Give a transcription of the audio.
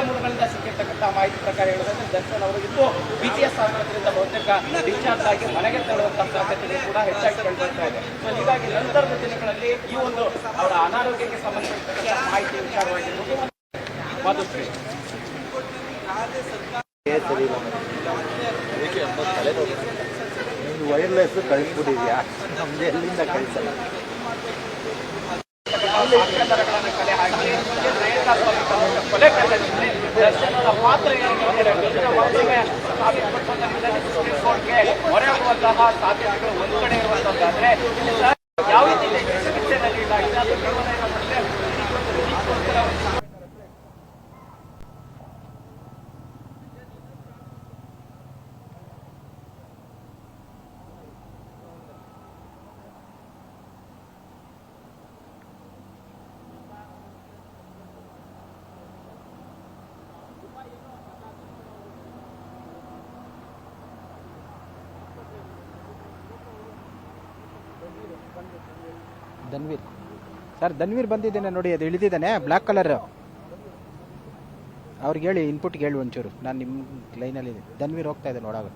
ಮೂಲಗಳಿಂದ ಸಿಕ್ಕಿರ್ತಕ್ಕಂಥ ಮಾಹಿತಿ ಪ್ರಕಾರ ಹೇಳೋದಾದ್ರೆ ದರ್ಶನ್ ಅವರು ಇಂದು BGS ಆಸ್ಪತ್ರೆಯಿಂದ ಬಹುತೇಕ ಡಿಸ್ಚಾರ್ಜ್ ಆಗಿ ಮನೆಗೆ ತೆರಳುವಂತಹ ಸಾಧ್ಯತೆಗಳು ಕೂಡ ಹೆಚ್ಚಾಗಿ ಕಂಡುಬರ್ತಾ ಇದೆ. ಸೊ ಹೀಗಾಗಿ ನಂತರದ ದಿನಗಳಲ್ಲಿ ಈ ಒಂದು ಅವರ ಅನಾರೋಗ್ಯಕ್ಕೆ ಸಂಬಂಧಿಸಿದ ಮಾಹಿತಿ ವಿಚಾರವಾಗಿ ಮಾಧುಶ್ರೀ ವೈರ್ಲೆಸ್ ಕಳಿಸ್ಬಿಟ್ಟಿದ್ಯಾ, ನಮ್ದು ಎಲ್ಲಿಂದ ಕಳಿಸಲ್ಲ. ಕಲೆ ಹಾಕಿ ಕೊಲೆ ಪ್ರಕರಣದಲ್ಲಿ ದರ್ಶನದ ಪಾತ್ರ ಮೊರೆ ಹೋಗುವಂತಹ ಸಾಧ್ಯತೆಗಳು ಒಂದು ಕಡೆ ಇರುವಂತದ್ದಾದ್ರೆ ಯಾವ ರೀತಿ ಚಿಕಿತ್ಸೆಯಲ್ಲಿ ಇಲ್ಲ ಧನ್ವೀರ್ ಸರ್, ಧನ್ವೀರ್ ಬಂದಿದ್ದೇನೆ ನೋಡಿ, ಅದು ಇಳಿದಿದ್ದಾನೆ ಬ್ಲ್ಯಾಕ್ ಕಲರ್. ಅವ್ರಿಗೆ ಹೇಳಿ, ಇನ್ಪುಟ್ಗೆ ಹೇಳಿ ಒಂಚೂರು, ನಾನು ನಿಮ್ಮ ಲೈನಲ್ಲಿ ಧನ್ವೀರ್ ಹೋಗ್ತಾ ಇದ್ದೆ ನೋಡಾಗ.